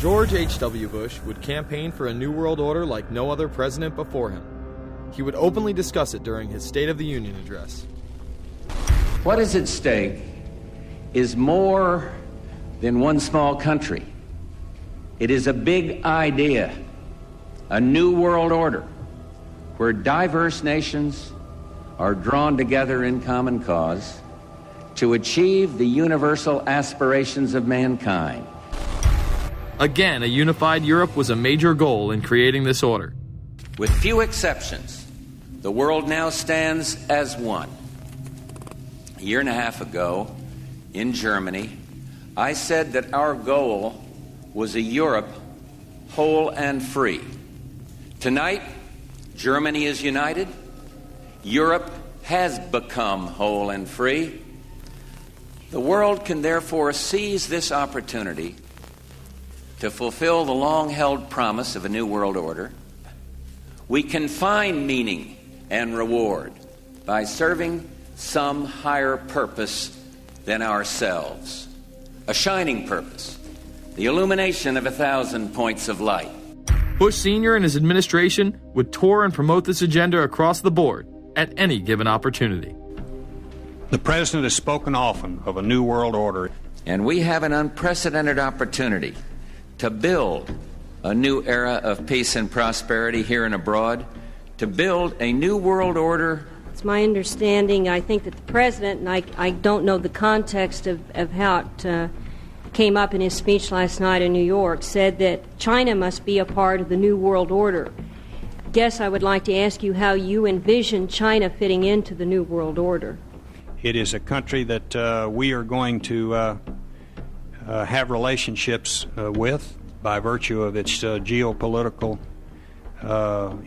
George H.W. Bush would campaign for a new world order like no other president before him. He would openly discuss it during his State of the Union address. What is at stake is more than one small country. It is a big idea, a new world order, where diverse nations are drawn together in common cause to achieve the universal aspirations of mankind. Again, a unified Europe was a major goal in creating this order. With few exceptions, the world now stands as one. A year and a half ago, in Germany, I said that our goal was a Europe whole and free. Tonight, Germany is united. Europe has become whole and free. The world can therefore seize this opportunity to fulfill the long-held promise of a new world order. We can find meaning and reward by serving some higher purpose than ourselves. A shining purpose, the illumination of 1,000 points of light. Bush Sr. and his administration would tour and promote this agenda across the board at any given opportunity. The President has spoken often of a new world order. And we have an unprecedented opportunity to build a new era of peace and prosperity here and abroad, to build a new world order. It's my understanding, I think that the President, and I don't know the context of how it came up in his speech last night in New York, said that China must be a part of the new world order. Guess I would like to ask you how you envision China fitting into the new world order. It is a country that we are going to have relationships with by virtue of its geopolitical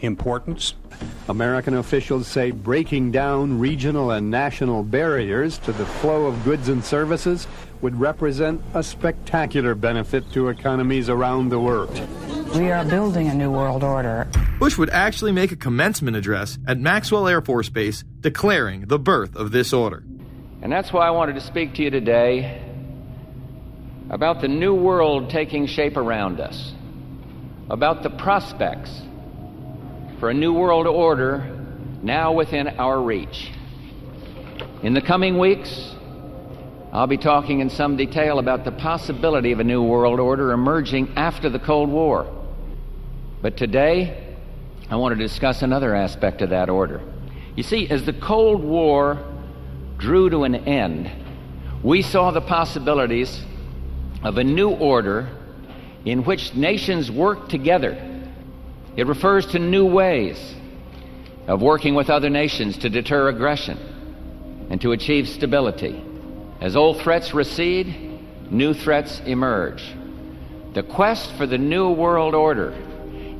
importance. American officials say breaking down regional and national barriers to the flow of goods and services would represent a spectacular benefit to economies around the world. We are building a new world order. Bush would actually make a commencement address at Maxwell Air Force Base declaring the birth of this order. And that's why I wanted to speak to you today about the new world taking shape around us, about the prospects for a new world order now within our reach. In the coming weeks, I'll be talking in some detail about the possibility of a new world order emerging after the Cold War. But today, I want to discuss another aspect of that order. You see, as the Cold War drew to an end, we saw the possibilities of a new order in which nations work together. It refers to new ways of working with other nations to deter aggression and to achieve stability. As old threats recede, new threats emerge. The quest for the new world order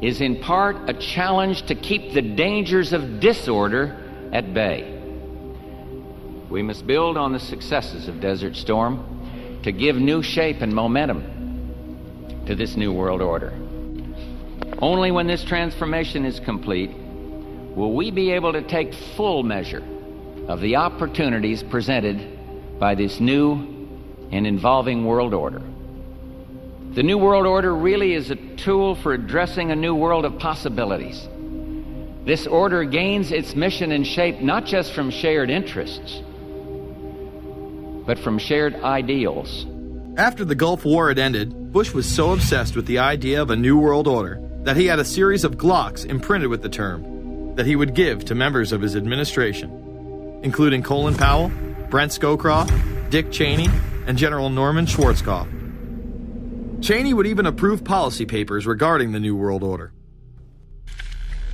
is in part a challenge to keep the dangers of disorder at bay. We must build on the successes of Desert Storm to give new shape and momentum to this new world order. Only when this transformation is complete will we be able to take full measure of the opportunities presented by this new and evolving world order. The new world order really is a tool for addressing a new world of possibilities. This order gains its mission and shape not just from shared interests, but from shared ideals. After the Gulf War had ended, Bush was so obsessed with the idea of a new world order that he had a series of Glocks imprinted with the term that he would give to members of his administration, including Colin Powell, Brent Scowcroft, Dick Cheney, and General Norman Schwarzkopf. Cheney would even approve policy papers regarding the New World Order.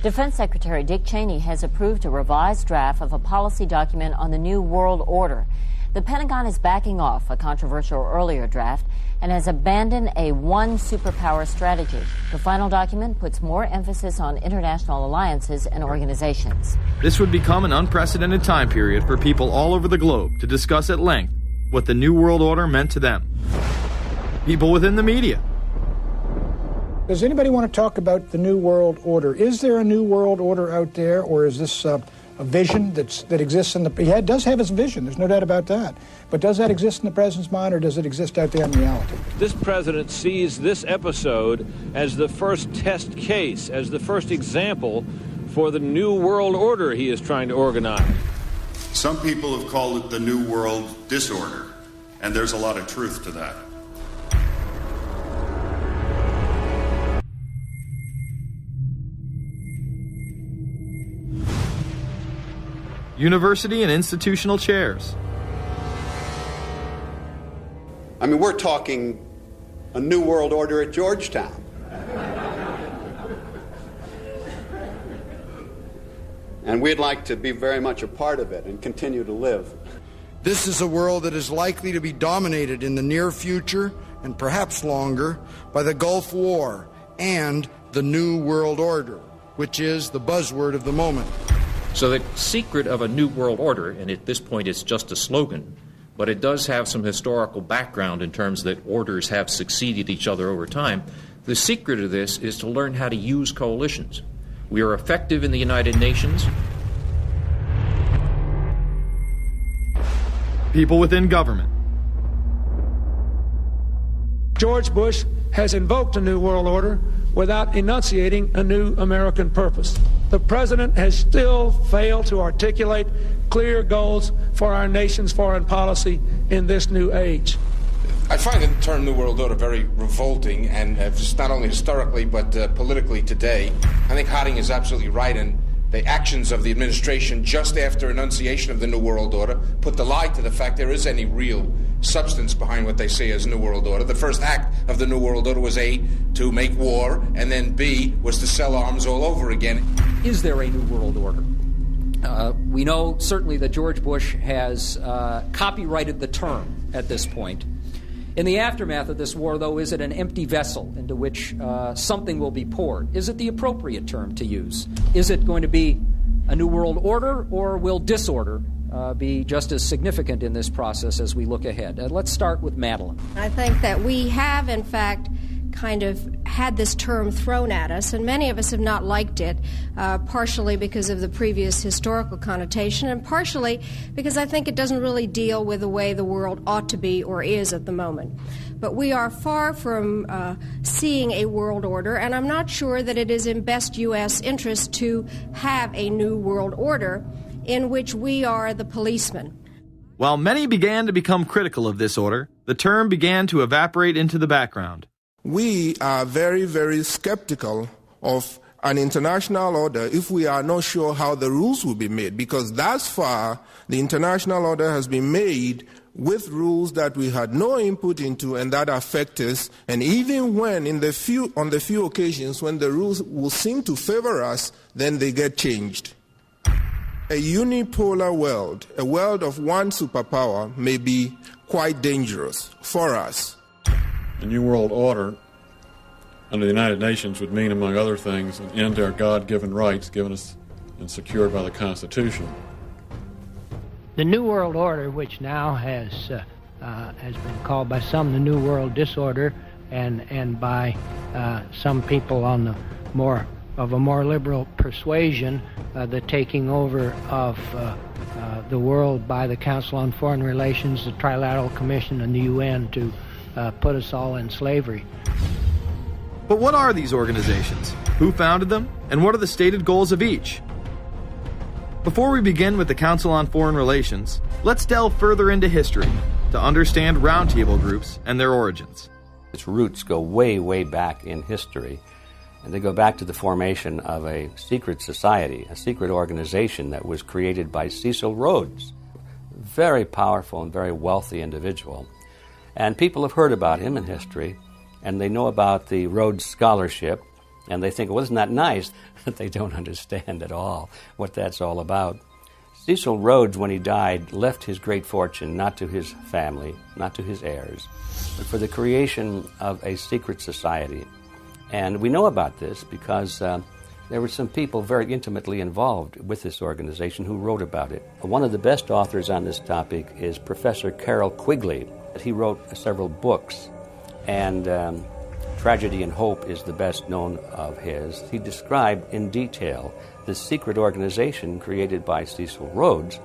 Defense Secretary Dick Cheney has approved a revised draft of a policy document on the New World Order. The Pentagon is backing off a controversial earlier draft and has abandoned a one superpower strategy. The final document puts more emphasis on international alliances and organizations. This would become an unprecedented time period for people all over the globe to discuss at length what the New World Order meant to them. People within the media. Does anybody want to talk about the New World Order? Is there a New World Order out there, or is this a vision that exists in the... He does have his vision, there's no doubt about that. But does that exist in the president's mind, or does it exist out there in reality? This president sees this episode as the first test case, as the first example for the new world order he is trying to organize. Some people have called it the New World Disorder, and there's a lot of truth to that. University and institutional chairs. I mean, we're talking a new world order at Georgetown. And we'd like to be very much a part of it and continue to live. This is a world that is likely to be dominated in the near future, and perhaps longer, by the Gulf War and the New World Order, which is the buzzword of the moment. So the secret of a new world order, and at this point it's just a slogan, but it does have some historical background in terms that orders have succeeded each other over time. The secret of this is to learn how to use coalitions. We are effective in the United Nations. People within government. George Bush has invoked a new world order without enunciating a new American purpose. The president has still failed to articulate clear goals for our nation's foreign policy in this new age. I find the term New World Order very revolting, and just not only historically but politically today. I think Harding is absolutely right, and the actions of the administration just after enunciation of the New World Order put the lie to the fact there is any real substance behind what they say as New World Order. The first act of the New World Order was A, to make war, and then B, was to sell arms all over again. Is there a New World Order? We know certainly that George Bush has copyrighted the term at this point. In the aftermath of this war, though, is it an empty vessel into which something will be poured? Is it the appropriate term to use? Is it going to be a new world order, or will disorder be just as significant in this process as we look ahead? Let's start with Madeleine. I think that we have, in fact, kind of had this term thrown at us, and many of us have not liked it, partially because of the previous historical connotation, and partially because I think it doesn't really deal with the way the world ought to be or is at the moment. But we are far from seeing a world order, and I'm not sure that it is in best U.S. interest to have a new world order in which we are the policeman. While many began to become critical of this order, the term began to evaporate into the background. We are very, very skeptical of an international order if we are not sure how the rules will be made, because thus far the international order has been made with rules that we had no input into and that affect us, and even when on the few occasions when the rules will seem to favor us, then they get changed. A unipolar world, a world of one superpower, may be quite dangerous for us. The New World Order under the United Nations would mean, among other things, an end to our God-given rights given us and secured by the Constitution. The New World Order, which now has been called by some the New World Disorder, and by some people on the more liberal persuasion, the taking over of the world by the Council on Foreign Relations, the Trilateral Commission, and the UN to put us all in slavery. But what are these organizations? Who founded them? And what are the stated goals of each? Before we begin with the Council on Foreign Relations, let's delve further into history to understand roundtable groups and their origins. Its roots go way, way back in history, and they go back to the formation of a secret society, a secret organization that was created by Cecil Rhodes, a very powerful and very wealthy individual. And people have heard about him in history, and they know about the Rhodes Scholarship, and they think, well, isn't that nice? That they don't understand at all what that's all about. Cecil Rhodes, when he died, left his great fortune not to his family, not to his heirs, but for the creation of a secret society. And we know about this because there were some people very intimately involved with this organization who wrote about it. One of the best authors on this topic is Professor Carroll Quigley. He wrote several books and Tragedy and Hope is the best known of his. He described in detail this secret organization created by Cecil Rhodes,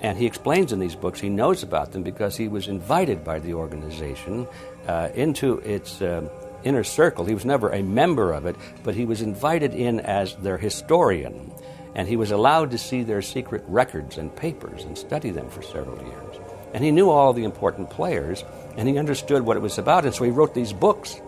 and he explains in these books he knows about them because he was invited by the organization into its inner circle. He was never a member of it, but he was invited in as their historian, and he was allowed to see their secret records and papers and study them for several years. And he knew all the important players, and he understood what it was about, and so he wrote these books.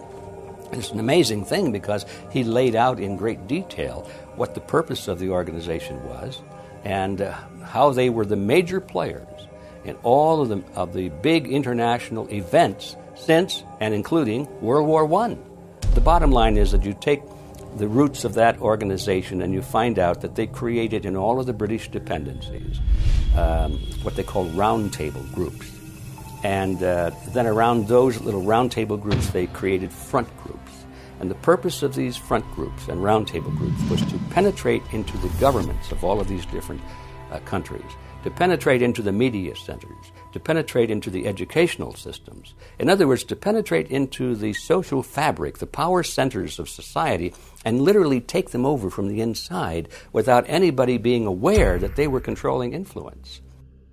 It's an amazing thing because he laid out in great detail what the purpose of the organization was and how they were the major players in all of the big international events since and including World War I. The bottom line is that you take the roots of that organization and you find out that they created in all of the British dependencies what they call roundtable groups. And then around those little roundtable groups, they created front groups. And the purpose of these front groups and roundtable groups was to penetrate into the governments of all of these different countries, to penetrate into the media centers, to penetrate into the educational systems. In other words, to penetrate into the social fabric, the power centers of society, and literally take them over from the inside without anybody being aware that they were controlling influence.